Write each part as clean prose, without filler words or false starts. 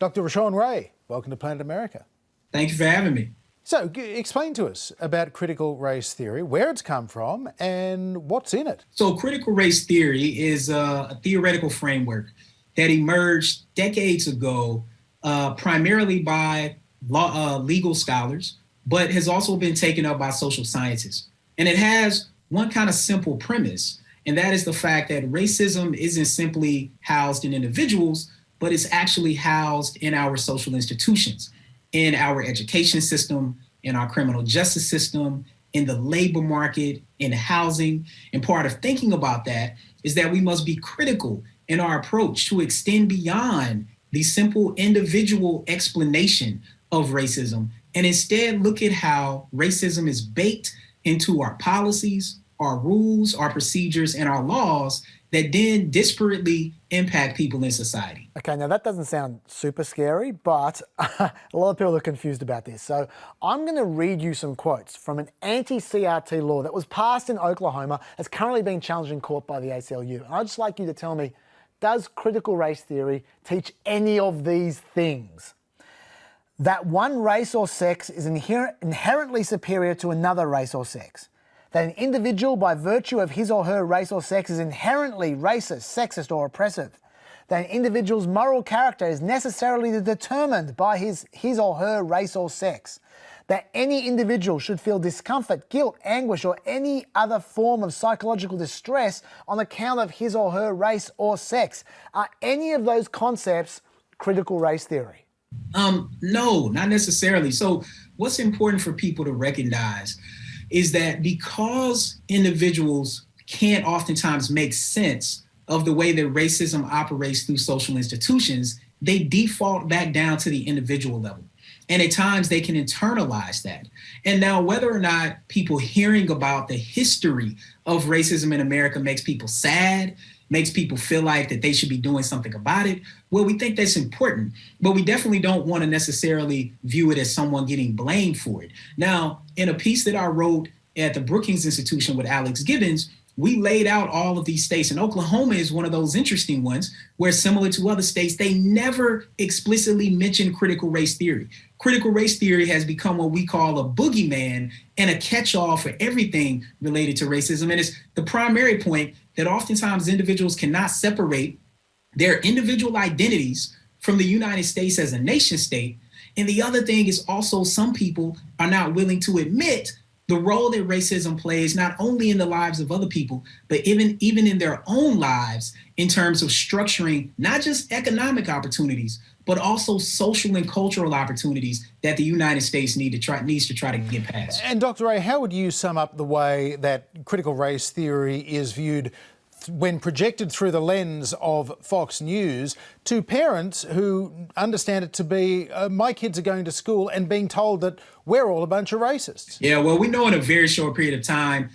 Dr. Rashawn Ray, welcome to Planet America. Thank you for having me. So, explain to us about critical race theory, where it's come from and what's in it. So critical race theory is a theoretical framework that emerged decades ago, primarily by legal scholars, but has also been taken up by social scientists. And it has one kind of simple premise, and that is the fact that racism isn't simply housed in individuals, but it's actually housed in our social institutions, in our education system, in our criminal justice system, in the labor market, in housing. And part of thinking about that is that we must be critical in our approach to extend beyond the simple individual explanation of racism and instead look at how racism is baked into our policies, our rules, our procedures, and our laws that then disparately impact people in society. Okay, now that doesn't sound super scary, but a lot of people are confused about this. So I'm going to read you some quotes from an anti-CRT law that was passed in Oklahoma, that's currently being challenged in court by the ACLU. And I'd just like you to tell me, does critical race theory teach any of these things? That one race or sex is inherently superior to another race or sex. That an individual, by virtue of his or her race or sex, is inherently racist, sexist, or oppressive. That an individual's moral character is necessarily determined by his or her race or sex. That any individual should feel discomfort, guilt, anguish, or any other form of psychological distress on account of his or her race or sex. Are any of those concepts critical race theory? No, not necessarily. So what's important for people to recognize is that because individuals can't oftentimes make sense of the way that racism operates through social institutions, they default back down to the individual level. And at times they can internalize that. And now whether or not people hearing about the history of racism in America makes people sad, makes people feel like that they should be doing something about it, well, we think that's important, but we definitely don't want to necessarily view it as someone getting blamed for it. Now, in a piece that I wrote at the Brookings Institution with Alex Gibbons, we laid out all of these states, and Oklahoma is one of those interesting ones where, similar to other states, they never explicitly mention critical race theory. Critical race theory has become what we call a boogeyman and a catch-all for everything related to racism. And it's the primary point that oftentimes individuals cannot separate their individual identities from the United States as a nation state. And the other thing is also some people are not willing to admit the role that racism plays not only in the lives of other people, but even in their own lives in terms of structuring not just economic opportunities, but also social and cultural opportunities that the United States needs to try to get past. And Dr. Ray, how would you sum up the way that critical race theory is viewed when projected through the lens of Fox News to parents who understand it to be, my kids are going to school and being told that we're all a bunch of racists? Yeah, well, we know in a very short period of time,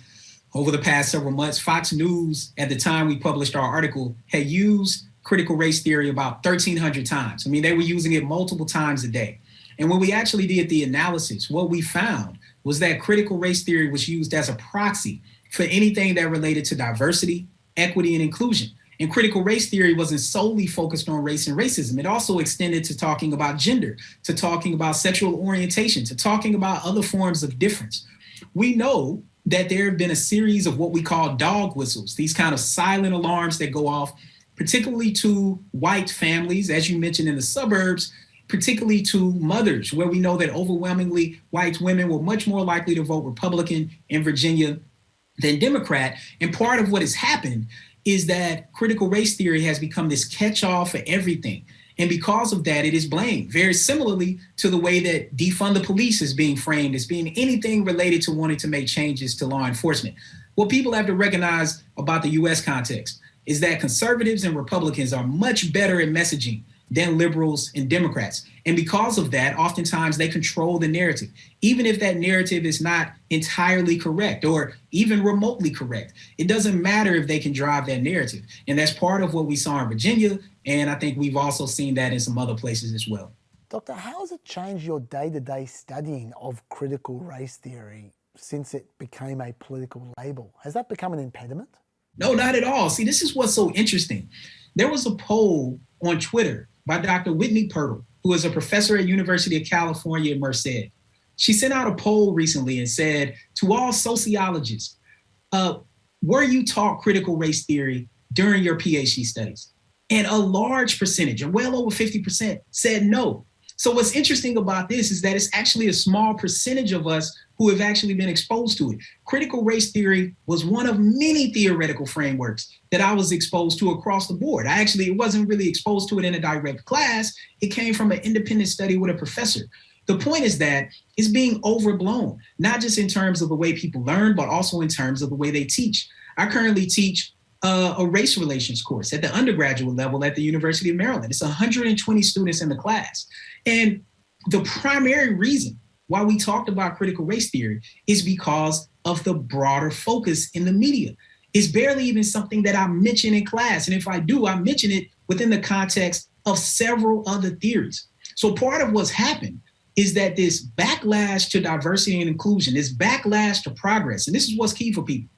over the past several months, Fox News, at the time we published our article, had used critical race theory about 1,300 times. I mean, they were using it multiple times a day. And when we actually did the analysis, what we found was that critical race theory was used as a proxy for anything that related to diversity, equity, and inclusion. And critical race theory wasn't solely focused on race and racism. It also extended to talking about gender, to talking about sexual orientation, to talking about other forms of difference. We know that there have been a series of what we call dog whistles, these kind of silent alarms that go off, particularly to white families, as you mentioned, in the suburbs, particularly to mothers, where we know that overwhelmingly white women were much more likely to vote Republican in Virginia than Democrat. And part of what has happened is that critical race theory has become this catch-all for everything. And because of that, it is blamed very similarly to the way that defund the police is being framed as being anything related to wanting to make changes to law enforcement. What people have to recognize about the US context is that conservatives and Republicans are much better at messaging than liberals and Democrats. And because of that, oftentimes they control the narrative, even if that narrative is not entirely correct or even remotely correct. It doesn't matter if they can drive that narrative. And that's part of what we saw in Virginia. And I think we've also seen that in some other places as well. Doctor, how has it changed your day-to-day studying of critical race theory since it became a political label? Has that become an impediment? No, not at all. See, this is what's so interesting. There was a poll on Twitter by Dr. Whitney Purtle, who is a professor at University of California at Merced. She sent out a poll recently and said to all sociologists, were you taught critical race theory during your PhD studies? And a large percentage, or well over 50%, said no. So what's interesting about this is that it's actually a small percentage of us who have actually been exposed to it. Critical race theory was one of many theoretical frameworks that I was exposed to across the board. It wasn't really exposed to it in a direct class. It came from an independent study with a professor. The point is that it's being overblown, not just in terms of the way people learn, but also in terms of the way they teach. I currently teach a race relations course at the undergraduate level at the University of Maryland. It's 120 students in the class. And the primary reason why we talked about critical race theory is because of the broader focus in the media. It's barely even something that I mention in class. And if I do, I mention it within the context of several other theories. So part of what's happened is that this backlash to diversity and inclusion, this backlash to progress, and this is what's key for people,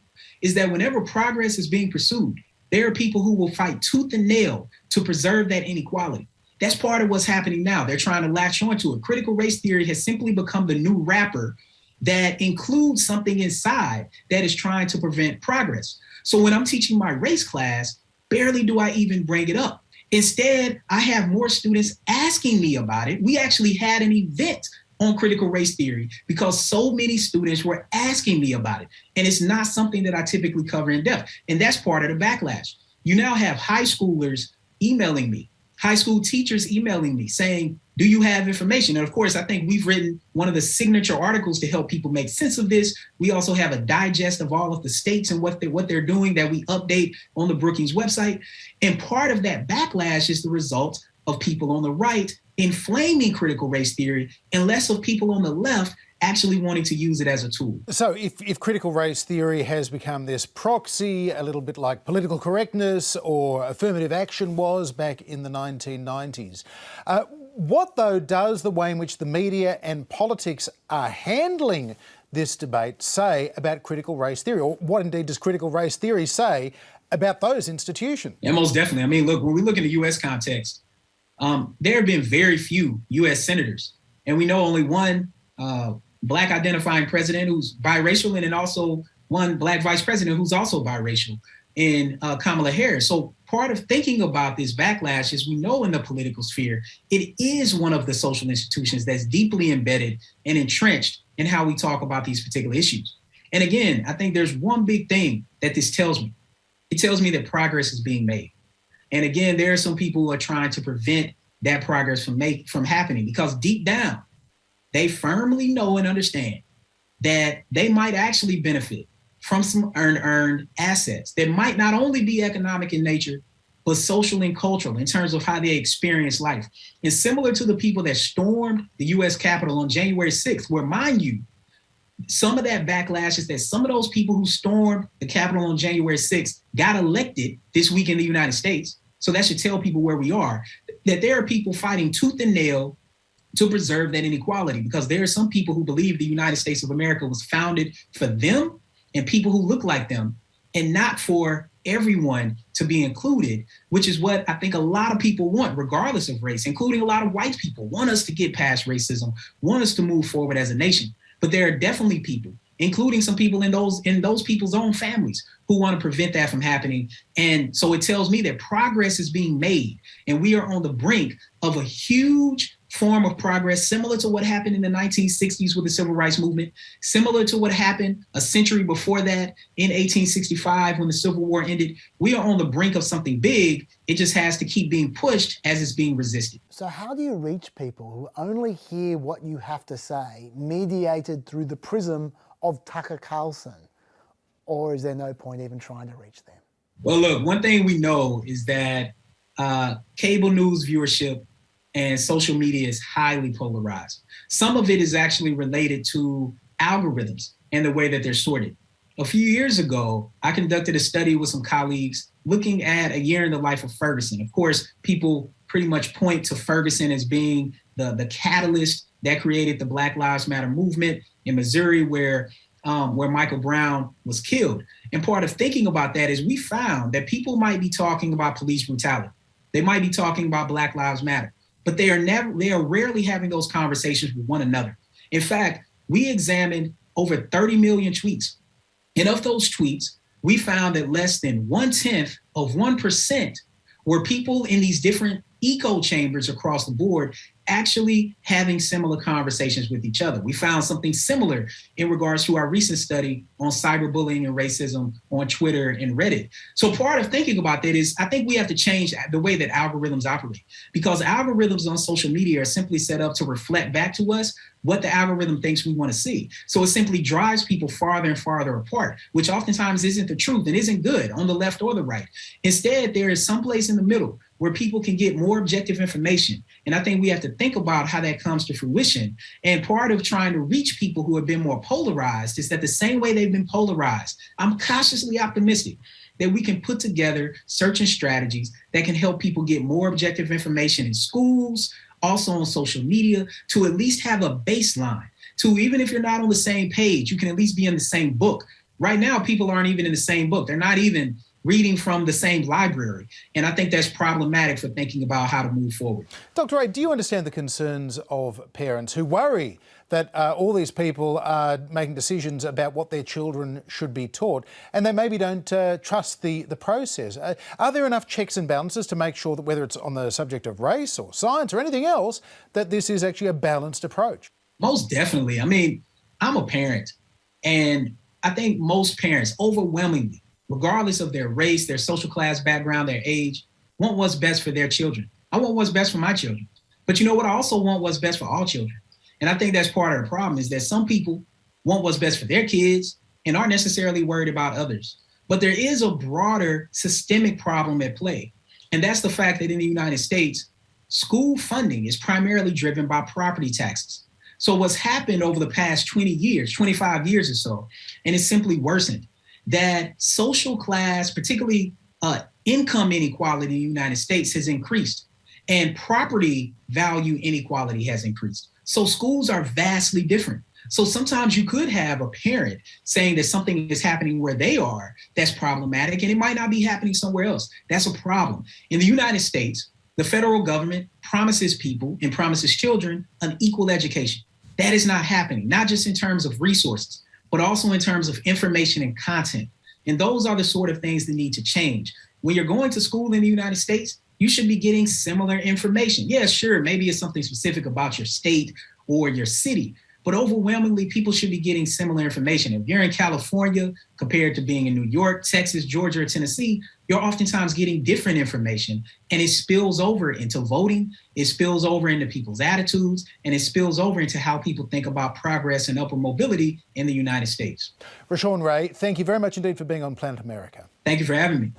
is that whenever progress is being pursued, there are people who will fight tooth and nail to preserve that inequality. That's part of what's happening now. They're trying to latch onto it. Critical race theory has simply become the new wrapper that includes something inside that is trying to prevent progress. So when I'm teaching my race class, barely do I even bring it up. Instead, I have more students asking me about it. We actually had an event on critical race theory because so many students were asking me about it. And it's not something that I typically cover in depth. And that's part of the backlash. You now have high schoolers emailing me, high school teachers emailing me saying, do you have information? And of course, I think we've written one of the signature articles to help people make sense of this. We also have a digest of all of the states and what they're doing that we update on the Brookings website. And part of that backlash is the result of people on the right inflaming critical race theory and less of people on the left actually wanting to use it as a tool. So if critical race theory has become this proxy, a little bit like political correctness or affirmative action was back in the 1990s, what, though, does the way in which the media and politics are handling this debate say about critical race theory? Or what indeed does critical race theory say about those institutions? Yeah, most definitely. I mean, look, when we look in the U.S. context, there have been very few U.S. senators, and we know only one Black identifying president who's biracial, and then also one Black vice president who's also biracial in Kamala Harris. So part of thinking about this backlash is we know in the political sphere, it is one of the social institutions that's deeply embedded and entrenched in how we talk about these particular issues. And again, I think there's one big thing that this tells me. It tells me that progress is being made. And again, there are some people who are trying to prevent that progress from happening because deep down, they firmly know and understand that they might actually benefit from some earned assets that might not only be economic in nature, but social and cultural in terms of how they experience life. And similar to the people that stormed the US Capitol on January 6th, where, mind you, some of that backlash is that some of those people who stormed the Capitol on January 6th got elected this week in the United States. So that should tell people where we are, that there are people fighting tooth and nail to preserve that inequality, because there are some people who believe the United States of America was founded for them and people who look like them, and not for everyone to be included, which is what I think a lot of people want, regardless of race, including a lot of white people, want us to get past racism, want us to move forward as a nation. But there are definitely people, including some people in those people's own families, who want to prevent that from happening. And so it tells me that progress is being made, and we are on the brink of a huge form of progress, similar to what happened in the 1960s with the Civil Rights Movement, similar to what happened a century before that in 1865 when the Civil War ended. We are on the brink of something big. It just has to keep being pushed as it's being resisted. So how do you reach people who only hear what you have to say, mediated through the prism of Tucker Carlson? Or is there no point even trying to reach them? Well, look, one thing we know is that cable news viewership and social media is highly polarized. Some of it is actually related to algorithms and the way that they're sorted. A few years ago, I conducted a study with some colleagues looking at a year in the life of Ferguson. Of course, people pretty much point to Ferguson as being the catalyst that created the Black Lives Matter movement in Missouri, where Michael Brown was killed. And part of thinking about that is we found that people might be talking about police brutality. They might be talking about Black Lives Matter, but they are rarely having those conversations with one another. In fact, we examined over 30 million tweets. And of those tweets, we found that less than 0.1% were people in these different echo chambers across the board actually having similar conversations with each other. We found something similar in regards to our recent study on cyberbullying and racism on Twitter and Reddit. So part of thinking about that is I think we have to change the way that algorithms operate, because algorithms on social media are simply set up to reflect back to us what the algorithm thinks we want to see. So it simply drives people farther and farther apart, which oftentimes isn't the truth and isn't good on the left or the right. Instead, there is some place in the middle where people can get more objective information. And I think we have to think about how that comes to fruition. And part of trying to reach people who have been more polarized is that the same way they've been polarized, I'm cautiously optimistic that we can put together search and strategies that can help people get more objective information in schools, also on social media, to at least have a baseline, to even if you're not on the same page, you can at least be in the same book. Right now, people aren't even in the same book. They're not even reading from the same library. And I think that's problematic for thinking about how to move forward. Dr. Ray, do you understand the concerns of parents who worry that all these people are making decisions about what their children should be taught, and they maybe don't trust the process? Are there enough checks and balances to make sure that whether it's on the subject of race or science or anything else, that this is actually a balanced approach? Most definitely. I mean, I'm a parent, and I think most parents overwhelmingly, regardless of their race, their social class background, their age, want what's best for their children. I want what's best for my children. But you know what? I also want what's best for all children. And I think that's part of the problem, is that some people want what's best for their kids and aren't necessarily worried about others. But there is a broader systemic problem at play. And that's the fact that in the United States, school funding is primarily driven by property taxes. So what's happened over the past 20 years, 25 years or so, and it's simply worsened, that social class, particularly income inequality in the United States, has increased, and property value inequality has increased. So schools are vastly different. So sometimes you could have a parent saying that something is happening where they are that's problematic, and it might not be happening somewhere else. That's a problem. In the United States, the federal government promises people and promises children an equal education. That is not happening, not just in terms of resources, but also in terms of information and content. And those are the sort of things that need to change. When you're going to school in the United States, you should be getting similar information. Yeah, sure, maybe it's something specific about your state or your city, but overwhelmingly, people should be getting similar information. If you're in California compared to being in New York, Texas, Georgia, or Tennessee, you're oftentimes getting different information, and it spills over into voting, it spills over into people's attitudes, and it spills over into how people think about progress and upward mobility in the United States. Rashawn Ray, thank you very much indeed for being on Planet America. Thank you for having me.